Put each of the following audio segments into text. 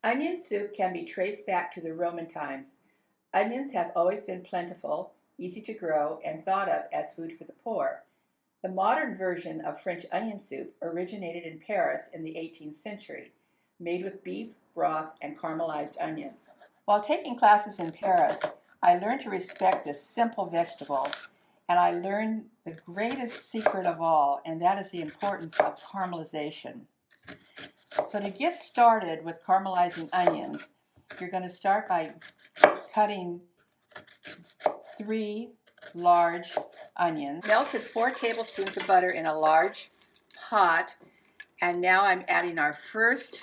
Onion soup can be traced back to the Roman times. Onions have always been plentiful, easy to grow, and thought of as food for the poor. The modern version of French onion soup originated in Paris in the 18th century, made with beef, broth, and caramelized onions. While taking classes in Paris, I learned to respect this simple vegetable, and I learned the greatest secret of all, and that is the importance of caramelization. So to get started with caramelizing onions, you're going to start by cutting 3 large onions. Melted 4 tablespoons of butter in a large pot, and now I'm adding our first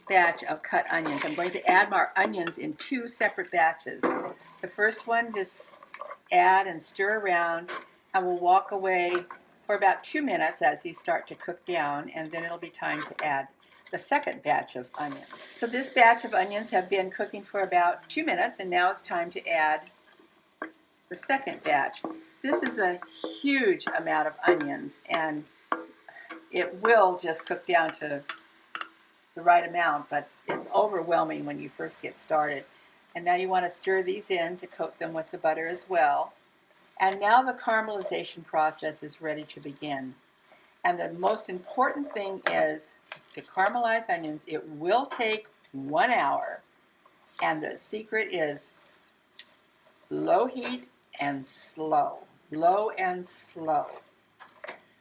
batch of cut onions. I'm going to add our onions in 2 separate batches. The first one, just add and stir around, and we'll walk away for about 2 minutes as these start to cook down, and then it'll be time to add the second batch of onions. So this batch of onions have been cooking for about 2 minutes, and now it's time to add the second batch. This is a huge amount of onions, and it will just cook down to the right amount, but it's overwhelming when you first get started. And now you want to stir these in to coat them with the butter as well. And now the caramelization process is ready to begin. And the most important thing is to caramelize onions. It will take 1 hour, and the secret is low heat and slow. Low and slow.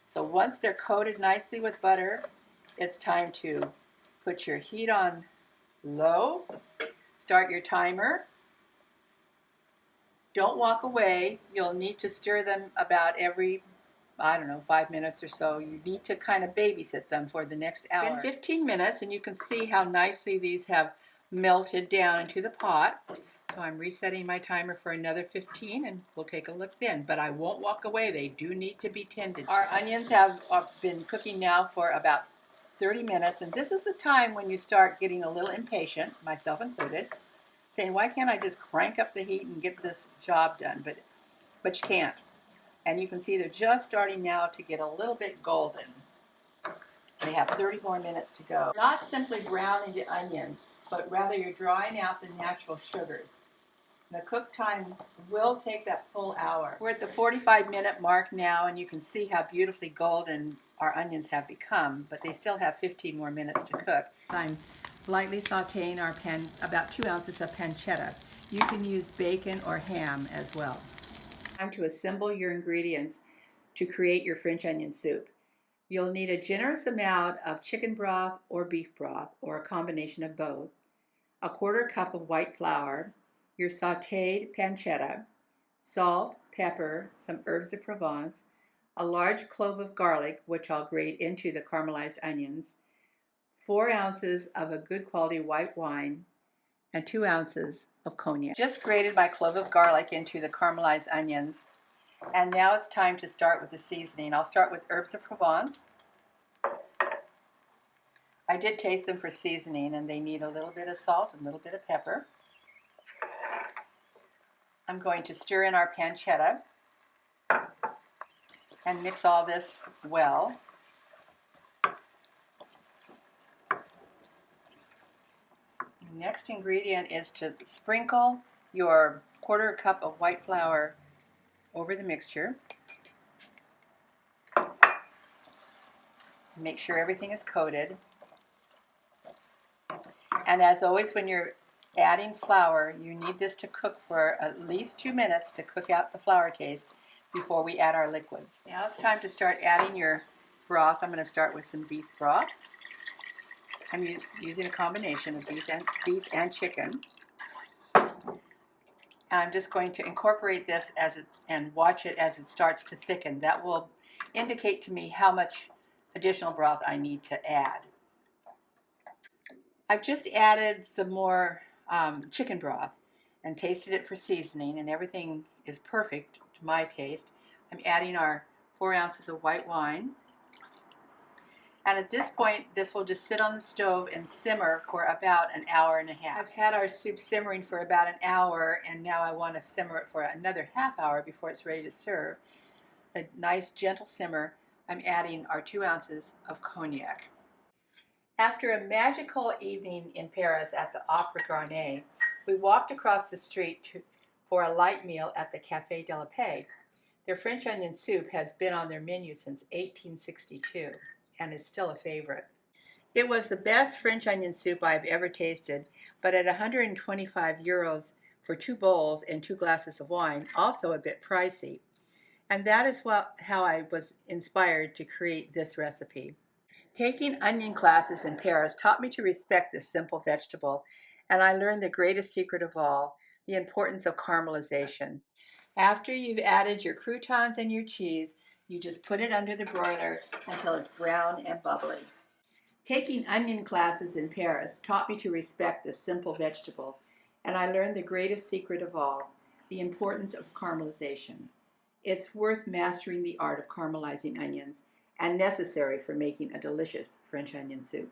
So once they're coated nicely with butter, it's time to put your heat on low, start your timer. Don't walk away. You'll need to stir them about every, 5 minutes or so. You need to kind of babysit them for the next hour. It's been 15 minutes, and you can see how nicely these have melted down into the pot. So I'm resetting my timer for another 15, and we'll take a look then. But I won't walk away. They do need to be tended. Our onions have been cooking now for about 30 minutes, and this is the time when you start getting a little impatient, myself included, saying, why can't I just crank up the heat and get this job done? But you can't. And you can see they're just starting now to get a little bit golden. They have 30 more minutes to go. Not simply browning the onions, but rather you're drawing out the natural sugars. The cook time will take that full hour. We're at the 45-minute mark now, and you can see how beautifully golden our onions have become, but they still have 15 more minutes to cook. I'm lightly sauteing our about 2 ounces of pancetta. You can use bacon or ham as well. Time to assemble your ingredients to create your French onion soup. You'll need a generous amount of chicken broth or beef broth, or a combination of both, a 1/4 cup of white flour, your sauteed pancetta, salt, pepper, some herbs de Provence, a large clove of garlic, which I'll grate into the caramelized onions, 4 ounces of a good quality white wine, and 2 ounces of cognac. Just grated my clove of garlic into the caramelized onions, and now it's time to start with the seasoning. I'll start with herbs de Provence. I did taste them for seasoning, and they need a little bit of salt and a little bit of pepper. I'm going to stir in our pancetta and mix all this well. The next ingredient is to sprinkle your 1/4 cup of white flour over the mixture. Make sure everything is coated. And as always, when you're adding flour, you need this to cook for at least 2 minutes to cook out the flour taste before we add our liquids. Now it's time to start adding your broth. I'm going to start with some beef broth. I'm using a combination of beef and chicken. And I'm just going to incorporate this and watch it as it starts to thicken. That will indicate to me how much additional broth I need to add. I've just added some more chicken broth and tasted it for seasoning, and everything is perfect to my taste. I'm adding our 4 ounces of white wine. And at this point, this will just sit on the stove and simmer for about an hour and a half. I've had our soup simmering for about an hour, and now I want to simmer it for another half hour before it's ready to serve. A nice gentle simmer. I'm adding our 2 ounces of cognac. After a magical evening in Paris at the Opera Garnier, we walked across the street for a light meal at the Café de la Paix. Their French onion soup has been on their menu since 1862 and is still a favorite. It was the best French onion soup I've ever tasted, but at 125 euros for 2 bowls and 2 glasses of wine, also a bit pricey. And that is how I was inspired to create this recipe. Taking onion classes in Paris taught me to respect this simple vegetable, and I learned the greatest secret of all, the importance of caramelization. After you've added your croutons and your cheese, you just put it under the broiler until it's brown and bubbly. Taking onion classes in Paris taught me to respect this simple vegetable, and I learned the greatest secret of all, the importance of caramelization. It's worth mastering the art of caramelizing onions and necessary for making a delicious French onion soup.